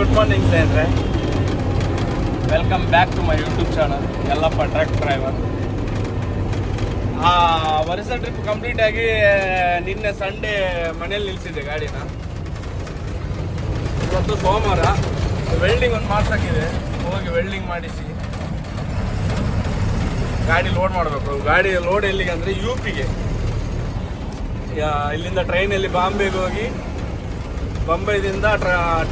Good morning ಸ್ನೇಹಿತರೆ, welcome back to my YouTube channel Yallappa truck driver. ವರ್ಷ trip complete ಆಗಿ ನಿನ್ನೆ ಸಂಡೇ ಮನೇಲಿ ನಿಲ್ಸಿದ್ದೆ ಗಾಡಿನ. ಇವತ್ತು ಸೋಮವಾರ ವೆಲ್ಡಿಂಗ್ ಒಂದು ಮಾಡ್ಸೋಕ್ಕಿದೆ, ಹೋಗಿ ವೆಲ್ಡಿಂಗ್ ಮಾಡಿಸಿ ಗಾಡಿ ಲೋಡ್ ಮಾಡಬೇಕು. ಗಾಡಿ ಲೋಡ್ ಎಲ್ಲಿಗೆ ಅಂದರೆ UPಗೆ. ಇಲ್ಲಿಂದ ಟ್ರೈನಲ್ಲಿ ಬಾಂಬೆಗೆ ಹೋಗಿ ಬಂಬೈದಿಂದ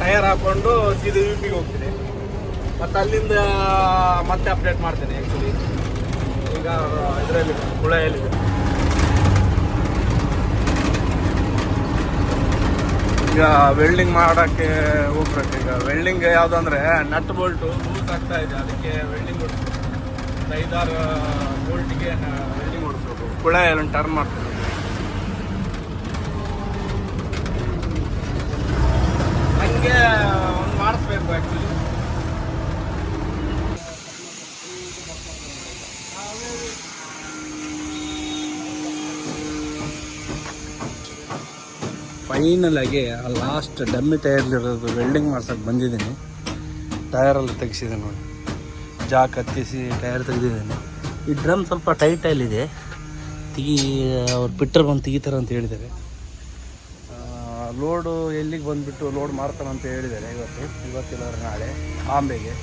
ಟೈರ್ ಹಾಕ್ಕೊಂಡು ಸೀದಾ UPಗೆ ಹೋಗ್ತೀನಿ. ಮತ್ತು ಅಲ್ಲಿಂದ ಮತ್ತೆ ಅಪ್ಡೇಟ್ ಮಾಡ್ತೇನೆ. ಆ್ಯಕ್ಚುಲಿ ಈಗ ಇದರಲ್ಲಿ ಹುಳೆಯಲ್ಲಿದೆ. ಈಗ ವೆಲ್ಡಿಂಗ್ ಮಾಡೋಕ್ಕೆ ಹೋಗ್ಬೇಕು. ಈಗ ವೆಲ್ಡಿಂಗ್ ಯಾವುದಂದ್ರೆ ನಟ್ ಬೋಲ್ಟು ಲೂಸ್ ಆಗ್ತಾ ಇದೆ, ಅದಕ್ಕೆ ವೆಲ್ಡಿಂಗ್ ಹೊಡಿಸ್ಬೇಕು. 5-6 ಬೋಲ್ಟಿಗೆ ವೆಲ್ಡಿಂಗ್ ಹೊಡಿಸ್ಬೇಕು. ಹುಳೆಯಲ್ಲಿ ಟರ್ನ್ ಮಾಡ್ತೀನಿ. ಹಂಗೆ ಒಂದು ಮಾಡಿಸ್ಬೇಕು ಆ್ಯಕ್ಚುಲಿ. ಫೈನಲ್ ಆಗಿ ಆ ಲಾಸ್ಟ್ ಡಮ್ಮಿ ಟೈರ್ಲಿರೋದು ವೆಲ್ಡಿಂಗ್ ಮಾಡ್ಸೋಕೆ ಬಂದಿದ್ದೀನಿ. ಟೈರೆಲ್ಲ ತೆಗೆಸಿದೆ ನೋಡಿ, ಜಾಕ್ ಹತ್ತಿಸಿ ಟೈರ್ ತೆಗೆದಿದ್ದೀನಿ. ಈ ಡ್ರಮ್ ಸ್ವಲ್ಪ ಟೈಟಲ್ಲಿದೆ, ಅವ್ರು ಪಿಟ್ಟರ್ ಬಂದು ತೆಗಿತಾರೆ ಅಂತ ಹೇಳಿದ್ದಾರೆ. ಲೋಡು ಎಲ್ಲಿಗೆ ಬಂದುಬಿಟ್ಟು ಲೋಡ್ ಮಾಡ್ತಾನಂತ ಹೇಳಿದ್ದಾರೆ. ಇವತ್ತಿಲ್ಲದ್ರೆ ನಾಳೆ ಬಾಂಬೆಗೆ,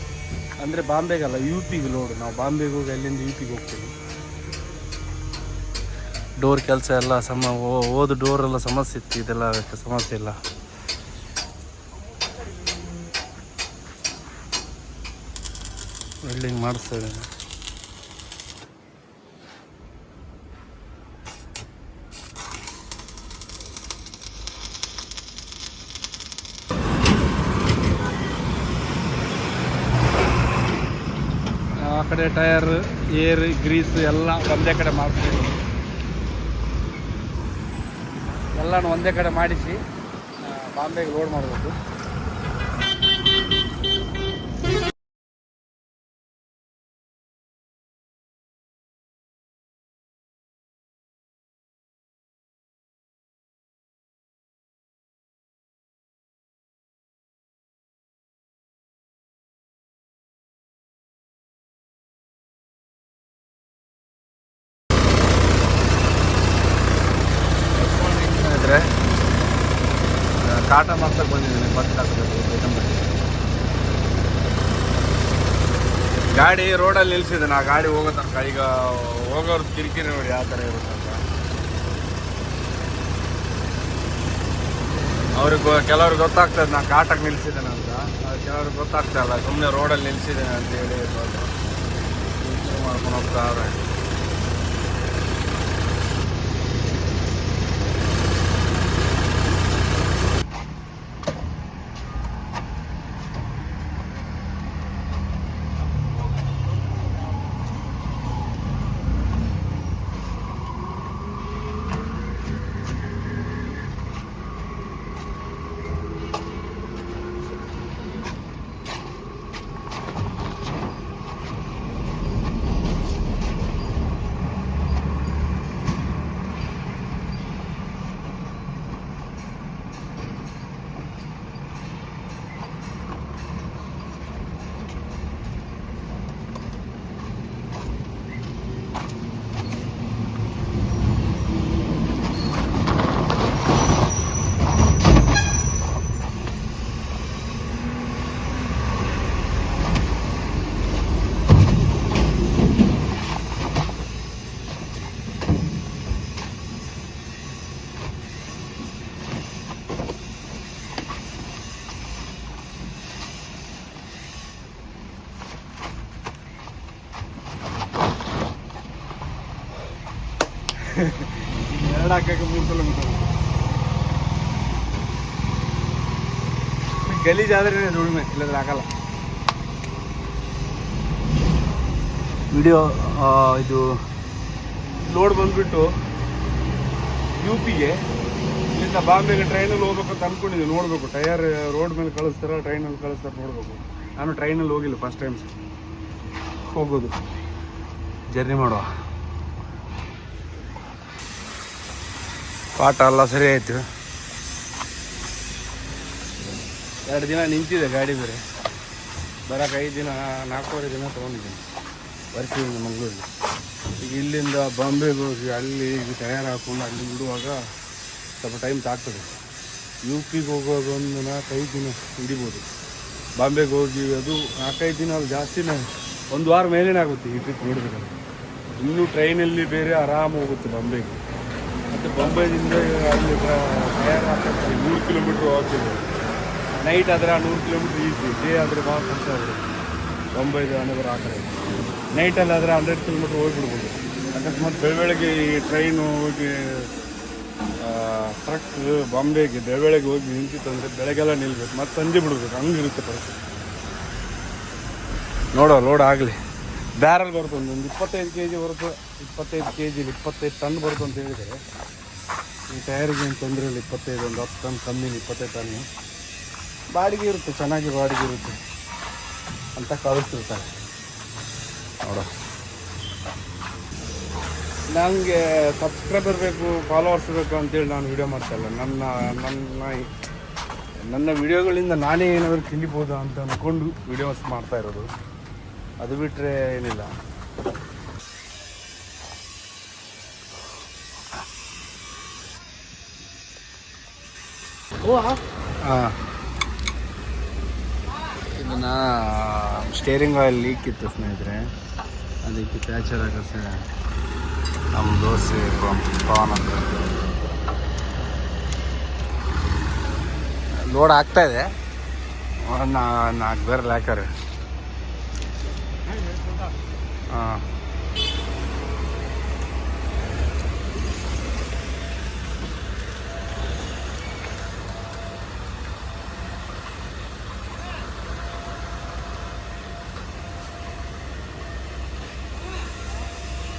ಅಂದರೆ ಬಾಂಬೆಗಲ್ಲ UPಗೆ ಲೋಡು. ನಾವು ಬಾಂಬೆಗೆ ಹೋಗಿ ಅಲ್ಲಿಂದ UPಗೆ ಹೋಗ್ತೀವಿ. ಡೋರ್ ಕೆಲಸ ಎಲ್ಲ ಹೋದ ಡೋರೆಲ್ಲ ಸಮಸ್ಯೆ ಇತ್ತು, ಇದೆಲ್ಲ ಸಮಸ್ಯೆ ಇಲ್ಲ. ವೆಲ್ಡಿಂಗ್ ಮಾಡಿಸ್ತಾ ಇದ್ದೀನಿ. ಆ ಕಡೆ ಟೈರ್, ಏರ್, ಗ್ರೀಸ್ ಎಲ್ಲ ಒಂದೇ ಕಡೆ ಮಾಡ್ತೀವಿ. ಎಲ್ಲನೂ ಒಂದೇ ಕಡೆ ಮಾಡಿಸಿ ಬಾಂಬೆಗೆ ಲೋಡ್ ಮಾಡಬೇಕು. ಕಾಟ ಮಾಡ್ಸಕ್ಕೆ ಬಂದಿದ್ದೀನಿ. ಬಸ್ ಹಾಕಬೇಕು. ಗಾಡಿ ರೋಡಲ್ಲಿ ನಿಲ್ಸಿದ್ದೀನಿ. ಆ ಗಾಡಿ ಹೋಗೋ ತನಕ ಈಗ ಹೋಗೋರು ಕಿರಿಕಿರಿ ನೋಡಿ ಯಾವ ಥರ ಇರುತ್ತೆ ಅಂತ. ಕೆಲವ್ರಿಗೆ ಗೊತ್ತಾಗ್ತದೆ ನಾನು ಕಾಟಕ್ಕೆ ನಿಲ್ಸಿದ್ದೇನೆ ಅಂತ, ಕೆಲವ್ರಿಗೆ ಗೊತ್ತಾಗ್ತಾ ಇಲ್ಲ. ಸುಮ್ಮನೆ ರೋಡಲ್ಲಿ ನಿಲ್ಸಿದ್ದೇನೆ ಅಂತೇಳಿ ಮಾಡ್ಕೊಂಡು ಹೋಗ್ತಾರೆ. ಎರಡು ಹಾಕಕ್ಕೆ 3 ಕಿಲೋಮೀಟರ್ ಗಲೀಜಾದ್ರೆ ದುಡಿಮೆ, ಇಲ್ಲದ್ರೆ ಆಗಲ್ಲ. ವಿಡಿಯೋ ಇದು ಲೋಡ್ ಬಂದುಬಿಟ್ಟು UPಗೆ, ಇಲ್ಲಿಂದ ಬಾಂಬೆಗೆ ಟ್ರೈನಲ್ಲಿ ಹೋಗ್ಬೇಕು ಅಂತ ಅಂದ್ಕೊಂಡಿದ್ದೀವಿ. ನೋಡಬೇಕು, ಟೈರ್ ರೋಡ್ ಮೇಲೆ ಕಳಿಸ್ತಾರ, ಟ್ರೈನಲ್ಲಿ ಕಳಿಸ್ತಾರೆ, ನೋಡಬೇಕು. ನಾನು ಟ್ರೈನಲ್ಲಿ ಹೋಗಿಲ್ಲ, ಫಸ್ಟ್ ಟೈಮ್ ಹೋಗೋದು, ಜರ್ನಿ ಮಾಡುವ. ಪಾಠ ಎಲ್ಲ ಸರಿ ಆಯಿತು. 2 ದಿನ ನಿಂತಿದೆ ಗಾಡಿ ಬೇರೆ. ಬರೋಕೆ 5 ದಿನ 4.5 ದಿನ ತೊಗೊಂಡಿದ್ದೀನಿ ವರ್ಷದಿಂದ ಮಂಗಳೂರಿಗೆ. ಈಗ ಇಲ್ಲಿಂದ ಬಾಂಬೆಗೆ ಹೋಗಿ ಅಲ್ಲಿ ಈಗ ಟಯರ್ ಹಾಕ್ಕೊಂಡು ಅಲ್ಲಿ ಬಿಡುವಾಗ ಸ್ವಲ್ಪ ಟೈಮ್ ತಾಗ್ತದೆ. ಯು ಪಿಗೆ ಹೋಗುವಾಗ ಒಂದು 4-5 ದಿನ ಹಿಡಿಬೋದು. ಬಾಂಬೆಗೆ ಹೋಗಿ ಅದು 4-5 ದಿನ, ಅದು ಜಾಸ್ತಿನೇ, 1 ವಾರ ಮೇಲೇನೇ ಆಗುತ್ತೆ ಈ ಟ್ರಿಪ್ ನೋಡಬೇಕಂದ್ರೆ. ಇನ್ನೂ ಟ್ರೈನಲ್ಲಿ ಬೇರೆ ಆರಾಮ ಹೋಗುತ್ತೆ ಬಾಂಬೆಗೆ. ಮತ್ತು ಬಾಂಬೆದಿಂದ ಅಲ್ಲಿ ಟಯರ್ ಹಾಕೋಕ್ಕೆ 100 ಕಿಲೋಮೀಟ್ರ್ ಹೋಗ್ತಿದೆ. ನೈಟ್ ಆದರೆ 100 ಕಿಲೋಮೀಟ್ರ್ ಈಸಿ, ಡೇ ಆದರೆ ಭಾಳ ಕಷ್ಟ ಆಗುತ್ತೆ. ಬಾಂಬೆದು ಹಣೆಬರ ಆ ಕಡೆ. ನೈಟಲ್ಲಾದರೆ 100 ಕಿಲೋಮೀಟ್ರ್ ಹೋಗಿಬಿಡ್ಬೋದು. ಅಕಸ್ಮಾತ್ ಬೆಳಗ್ಗೆ ಈ ಟ್ರೈನು ಹೋಗಿ ಟ್ರಕ್ ಬಾಂಬೆಗೆ ಬೆಳಗ್ಗೆ ಹೋಗಿ ನಿಂತಿತ್ತಂದರೆ ಬೆಳಗ್ಗೆಲ್ಲ ನಿಲ್ಬೇಕು, ಮತ್ತು ಸಂಜೆ ಬಿಡ್ಬೇಕು, ಹಂಗಿರುತ್ತೆ ಪರಿಸ್ಥಿತಿ. ನೋಡೋ ಲೋಡ್ ಆಗಲಿ. ಬ್ಯಾರಲ್ ಬರುತ್ತೆ, ಒಂದು 25 kg ಬರುತ್ತೆ. 25 kg 25 ಟನ್ ಬರುತ್ತೆ ಅಂತ ಹೇಳಿದರೆ, ಈ ಟೈರಿಗೆ ಏನು ತೊಂದರೆ ಇಲ್ಲ. 25, ಒಂದು 10 ಟನ್ ಕಮ್ಮಿ, 25 ಟನ್ನು ಬಾಡಿಗೆ ಇರುತ್ತೆ, ಚೆನ್ನಾಗಿ ಬಾಡಿಗೆ ಇರುತ್ತೆ ಅಂತ ಕಳಿಸ್ತಿರ್ತಾರೆ. ನೋಡೋ, ನನಗೆ ಸಬ್ಸ್ಕ್ರೈಬರ್ ಬೇಕು, ಫಾಲೋವರ್ಸ್ ಬೇಕು ಅಂತೇಳಿ ನಾನು ವೀಡಿಯೋ ಮಾಡ್ತಾಯಿಲ್ಲ. ನನ್ನ ವೀಡಿಯೋಗಳಿಂದ ನಾನೇ ಏನಾದರೂ ತಿಳಿಬೋದು ಅಂತ ಅಂದ್ಕೊಂಡು ವೀಡಿಯೋಸ್ ಮಾಡ್ತಾ ಇರೋದು. ಅದು ಬಿಟ್ಟರೆ ಏನಿಲ್ಲ. ಹಾಂ, ಇದನ್ನು ಸ್ಟೇರಿಂಗ್ ಆಯಿಲ್ ಲೀಕ್ ಇತ್ತು ಸ್ನೇಹಿತರೆ, ಅದಕ್ಕೆ ಪ್ಯಾಚರ್ ಆಗುತ್ತೆ. ನಮ್ಮ ದೋಸೆ ಪವನ್ ಅಂತ ಲೋಡ್ ಆಗ್ತಾಯಿದೆ. 4 ಬೇರೆ ಹಾಕ್ಯಾರೆ. ಹಾಂ,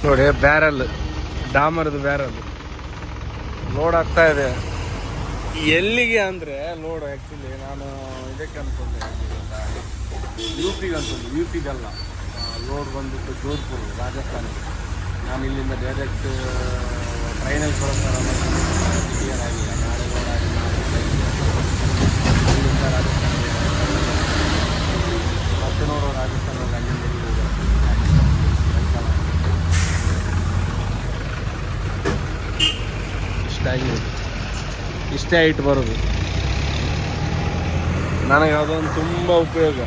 ನೋಡಿ ಬ್ಯಾರಲ್, ಡಾಮರ್ದು ಬ್ಯಾರಲ್ ಲೋಡ್ ಆಗ್ತಾ ಇದೆ. ಎಲ್ಲಿಗೆ ಅಂದರೆ ಲೋಡ್ ಆ್ಯಕ್ಚುಲಿ ನಾನು ಇದಕ್ಕೆ ಅಂದ್ಕೊಂಡೆ, ಯು ಪಿಗೆ ಅಂದ್ಕೊಂಡೆ. ಯು ಪಿಗಲ್ಲ, ಲೋಡ್ ಬಂದುಬಿಟ್ಟು ಜೋಧ್ಪುರ್, ರಾಜಸ್ಥಾನಕ್ಕೆ. ನಾನು ಇಲ್ಲಿಂದ ಡೈರೆಕ್ಟ್ ಟ್ರೈನಲ್ಲಿ ಕಳಿಸ್ತಾರ ಕ್ಲಿಯರ್ ಆಗಿಲ್ಲ. ನಾಳೆ ಲೋಡ್ ಆಗಿ ಇಲ್ಲಿಂದ ರಾಜಸ್ಥಾನಕ್ಕೆ ಮತ್ತೆ ನೋಡೋ ರಾಜಸ್ಥಾನದಲ್ಲಿ ಅಲ್ಲಿಂದ ಇಷ್ಟೇ ಹೈಟ್ ಬರೋದು. ನನಗೆ ಅದೊಂದು ತುಂಬ ಉಪಯೋಗ.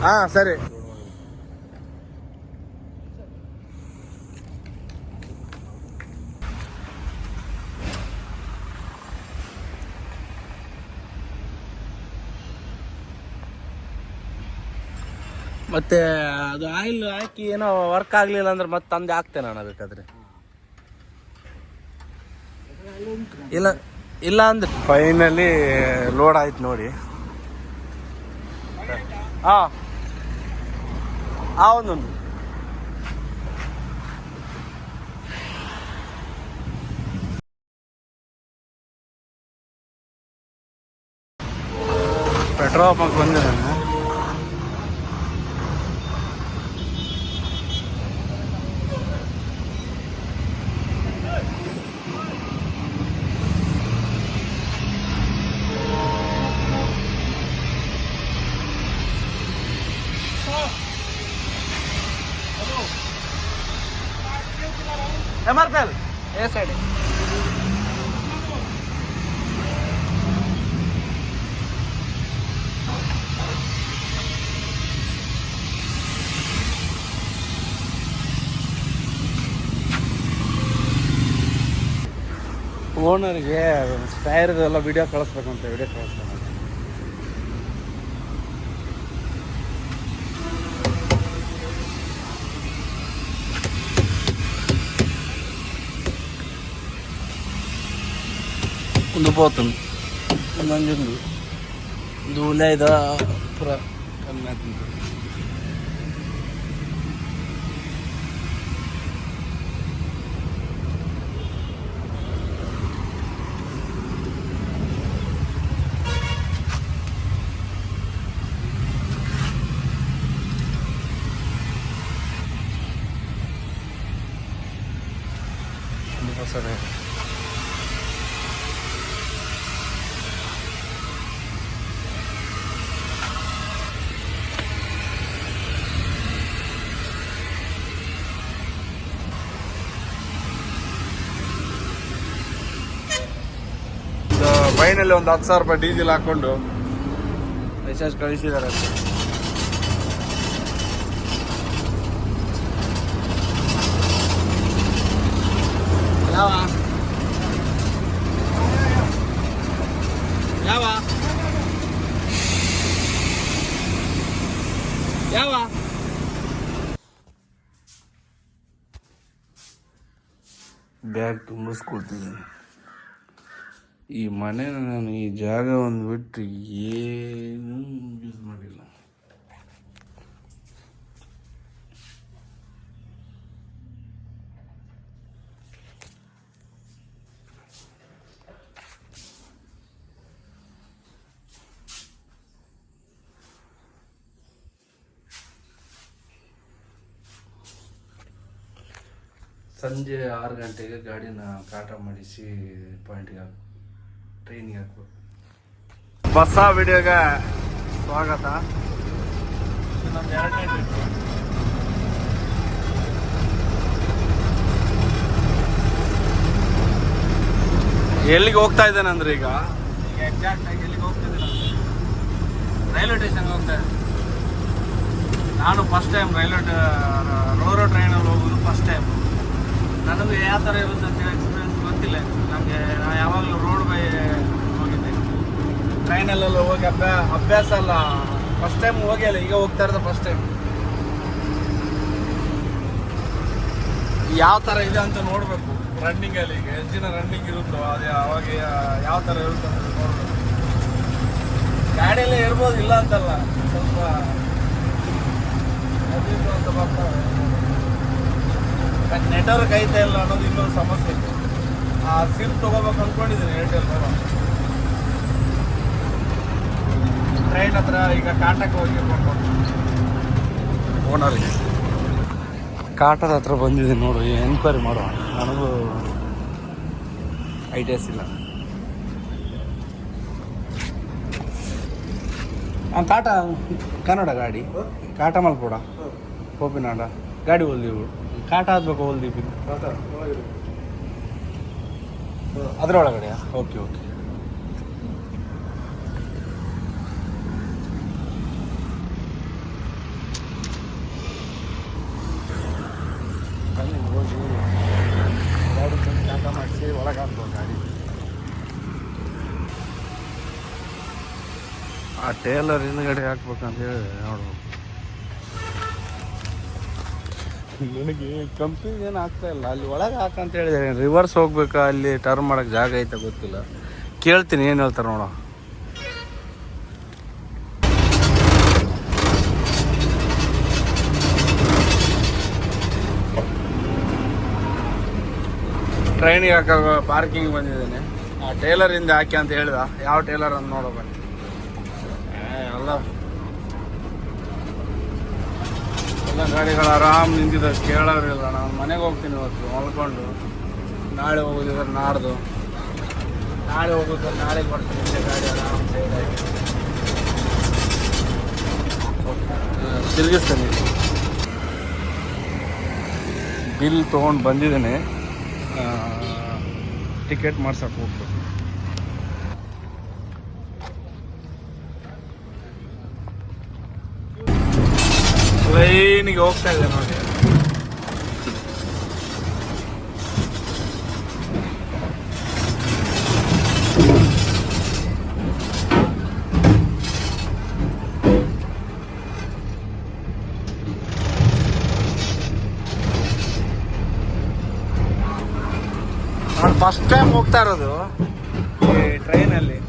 ಹಾಂ ಸರಿ. ಮತ್ತೆ ಅದು ಆಯಿಲ್ ಹಾಕಿ ಏನೋ ವರ್ಕ್ ಆಗಲಿಲ್ಲ ಅಂದ್ರೆ ಮತ್ತೆ ತಂದೆ ಹಾಕ್ತೇನೆ ನಾನು ಬೇಕಾದರೆ. ಇಲ್ಲ ಅಂದ್ರೆ ಫೈನಲಿ ಲೋಡ್ ಆಯ್ತು ನೋಡಿ. ಹಾಂ, ಒಂದೊಂದು ಪೆಟ್ರೋಲ್ ಬಂಕ್ ಬಂದೆ ನಾನು. MRPL ఏ సైడ్ ಓನರ್ಗೆ ಟೈರ್ದೆಲ್ಲ ವಿಡಿಯೋ ಕಳಿಸ್ಬೇಕಂತ ವಿಡಿಯೋ ಕಳಿಸ್ತಾನೆ. ಒಂದು పోతుంది ನಂಜೊಂದು ದೂಲೆ ಇದ ಪುರ ಕಮ್ಮಿ ಆಗ್ತದೆ. ಸರಿ, ಫೈನಲ್ಲಿ ಒಂದು 10,000 ರೂಪಾಯಿ ಡೀಸೆಲ್ ಹಾಕ್ಕೊಂಡು ಮೆಸೇಜ್ ಕಳಿಸಿದ್ದಾರೆ ಅಷ್ಟೇ. ಯಾವ ಯಾವ ಯಾವ ಬ್ಯಾಗ್ ತುಂಬಿಸ್ಕೊಳ್ತಿದ್ದೀನಿ. ಈ ಮನೇನ ನಾನು ಈ ಜಾಗವನ್ನು ಬಿಟ್ಟು ಏನು ಯೂಸ್ ಮಾಡಿಲ್ಲ. ಸಂಜೆ 6 ಗಂಟೆಗೆ ಗಾಡಿನ ಕಾಟ ಮಾಡಿಸಿ ಪಾಯಿಂಟ್ಗೆ ಟ್ರೈನಿಗೆ ಹಾಕ್ಬೇಕು. ಬಸ್ಸ ವಿಡಿಯೋಗೆ ಸ್ವಾಗತ. ಇನ್ನೊಂದು 2ನೇ ಟ್ರಿಪ್. ಎಲ್ಲಿಗೆ ಹೋಗ್ತಾ ಇದ್ದೇನೆ ಅಂದ್ರೆ ಈಗ ಎಕ್ಸಾಕ್ಟ್ ಆಗಿ ಎಲ್ಲಿಗೆ ಹೋಗ್ತಿದ್ದೇನೆ ರೈಲ್ವೆ ಸ್ಟೇಷನ್ಗೆ ಹೋಗ್ತಾ ಇದ್ದೀನಿ. ನಾನು ಫಸ್ಟ್ ಟೈಮ್ ರೋರೋ ಟ್ರೈನಲ್ಲಿ ಹೋಗೋದು ಫಸ್ಟ್ ಟೈಮ್. ನನಗೆ ಯಾವ ಥರ ಇರುತ್ತೆ ಅಂತ ಎಕ್ಸ್ಪೀರಿಯನ್ಸ್ ಗೊತ್ತಿಲ್ಲ. ನನಗೆ ನಾನು ಯಾವಾಗಲೂ ರೋಡ್ ಬೈ ಹೋಗಿದ್ದೆ, ಟ್ರೈನಲ್ಲೆಲ್ಲ ಹೋಗಿ ಅಭ್ಯಾಸ ಅಲ್ಲ. ಫಸ್ಟ್ ಟೈಮ್ ಹೋಗಿ ಅಲ್ಲ, ಈಗ ಹೋಗ್ತಾ ಇರೋದು ಫಸ್ಟ್ ಟೈಮ್. ಯಾವ ಥರ ಇದೆ ಅಂತ ನೋಡಬೇಕು. ರನ್ನಿಂಗಲ್ಲಿ ಈಗ ಎಷ್ಟು ದಿನ ರನ್ನಿಂಗ್ ಇರುತ್ತೋ ಅದೇ ಅವಾಗ ಯಾವ ಥರ ಇರುತ್ತೆ ಅಂತ ನೋಡಬೇಕು. ಗಾಡಿಯಲ್ಲೇ ಇರ್ಬೋದು, ಇಲ್ಲ ಅಂತಲ್ಲ, ಸ್ವಲ್ಪ ಅದು ಅಂತ ಬರ್ತಾರೆ. ನೆಟ್ವರ್ಕ್ ಐತೆ ಇಲ್ಲ ಅನ್ನೋದು ಇನ್ನೊಂದು ಸಮಸ್ಯೆ ಇದೆ. ಆ ಸಿಮ್ ತೊಗೋಬೇಕು ಅಂದ್ಕೊಂಡಿದ್ದೀನಿ ಏರ್ಟೆಲ್ ಮೇಲೆ. ಟ್ರೈನ್ ಹತ್ರ ಈಗ ಕಾಟಕ್ಕೆ ಹೋಗಿ ಓನರ್ಗೆ ಕಾಟದ ಹತ್ರ ಬಂದಿದ್ದೀನಿ ನೋಡ್ರಿ, ಎನ್ಕ್ವೈರಿ ಮಾಡುವ. ನನಗೂ ಐಡಿಯಾಸ್ ಇಲ್ಲ. ಕಾಟ ಕನ್ನಡ ಗಾಡಿ ಕಾಟ ಮಲ್ಪೋಡ ಕೋಪಿನಾಡ ಗಾಡಿ ಹೊಲ್ದೀವು. ಕಾಟ ಆದ್ಬೇಕು ಹೊಲ್ದೀವಿ ಅದರೊಳಗಡೆಯಾ? Okay okay. ಹೋಗಿ ಗಾಡಿ ಕಾಟ ಮಾಡಿಸಿ ಒಳಗೆ ಹಾಕ್ಬೇಕು ಗಾಡಿ. ಆ ಟೇಲರ್ ಹಿಂದ್ಗಡೆ ಹಾಕ್ಬೇಕಂತ ಹೇಳಿ ನೋಡ್ಬೇಕು. ನನಗೆ ಕಂಪ್ನಿ ಏನು ಆಗ್ತಾ ಇಲ್ಲ. ಅಲ್ಲಿ ಒಳಗೆ ಹಾಕಂತ ಹೇಳಿದ್ದಾರೆ. ರಿವರ್ಸ್ ಹೋಗ್ಬೇಕಾ, ಅಲ್ಲಿ ಟರ್ನ್ ಮಾಡೋಕ್ಕೆ ಜಾಗ ಐತೆ ಗೊತ್ತಿಲ್ಲ. ಕೇಳ್ತೀನಿ ಏನು ಹೇಳ್ತಾರೆ ನೋಡೋ. ಟ್ರೈನಿಗೆ ಹಾಕೋ ಪಾರ್ಕಿಂಗ್ ಬಂದಿದ್ದೇನೆ. ಆ ಟೇಲರಿಂದ ಹಾಕಿ ಅಂತ ಹೇಳ್ದ. ಯಾವ ಟೇಲರ್ ಅಂತ ನೋಡೋ ಬನ್ನಿ. ಎಲ್ಲ ಗಾಡಿಗಳು ಆರಾಮ್ ನಿಂತಿದ್ದ, ಕೇಳೋರಿಲ್ಲ. ನಾನು ಮನೆಗೆ ಹೋಗ್ತೀನಿ ಇವತ್ತು ಮಲ್ಕೊಂಡು. ನಾಳೆ ಹೋಗೋದಿದ್ರೆ ನಾಡ್ದು, ನಾಳೆ ಹೋಗೋದು ನಾಳೆಗೆ ಬರ್ತೀನಿ. ಇಲ್ಲೇ ಗಾಡಿ ಆರಾಮ್ ಸೈಡಾಗಿ ತಿರುಗಿಸ್ತೇನೆ. ಬಿಲ್ ತೊಗೊಂಡು ಬಂದಿದ್ದೇನೆ. ಟಿಕೆಟ್ ಮಾಡ್ಸಕ್ಕೆ ಹೋಗ್ಬೇಕು. ಲೈನಿಗೆ ಹೋಗ್ತಾ ಇದೆ ನೋಡಿ. ನಾನು ಫಸ್ಟ್ ಟೈಮ್ ಹೋಗ್ತಾ ಇರೋದು ಈ ಟ್ರೈನಲ್ಲಿ.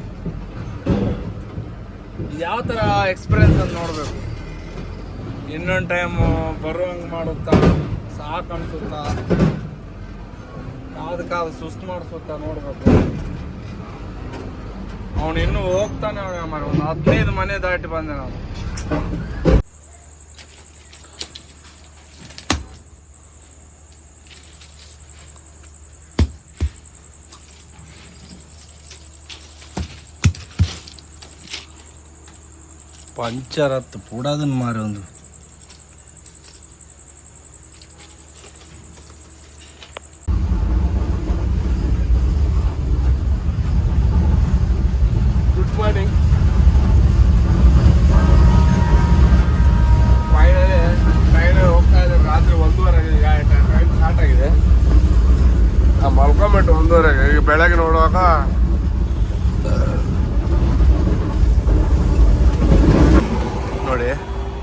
ಯಾವ ಥರ ಎಕ್ಸ್ಪೀರಿಯನ್ಸ್ ಅಂತ ನೋಡಬೇಕು. ಇನ್ನೊಂದು ಟೈಮು ಬರುವಂಗೆ ಮಾಡುತ್ತಾ, ಸಾಕು ಅನಿಸುತ್ತಾ, ಅದಕ್ಕಾದ ಸುಸ್ತು ಮಾಡಿಸುತ್ತಾ ನೋಡ್ಬೇಕು. ಅವನು ಇನ್ನೂ ಹೋಗ್ತಾನೆ. ಒಂದು 15 ಮನೆ ದಾಟಿ ಬಂದೆ ನಾನು. पंचर हत्तु पूडादन मारे ಒಂದು ಮಲ್ಕೊಂಬಿಟ್ಟು 1:30 ಈಗ ಬೆಳಗ್ಗೆ ನೋಡುವಾಗ ನೋಡಿ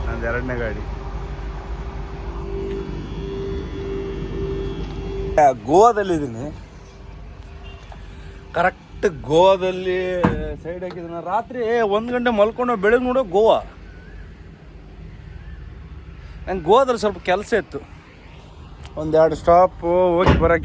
ನಂದು 2ನೇ ಗಾಡಿ. ಗೋವಾದಲ್ಲಿದ್ದೀನಿ, ಕರೆಕ್ಟ್ ಗೋವಾದಲ್ಲಿ ಸೈಡ್ ಹಾಕಿದ್ದೀನಿ. ರಾತ್ರಿ 1 ಗಂಟೆ ಮಲ್ಕೊಂಡು ಬೆಳಗ್ಗೆ ನೋಡೋ ಗೋವಾ. ನಂಗೆ ಗೋವಾದಲ್ಲಿ ಸ್ವಲ್ಪ ಕೆಲಸ ಇತ್ತು, 1-2 ಸ್ಟಾಪು ಹೋಗಿ ಬರೋಕ್ಕೆ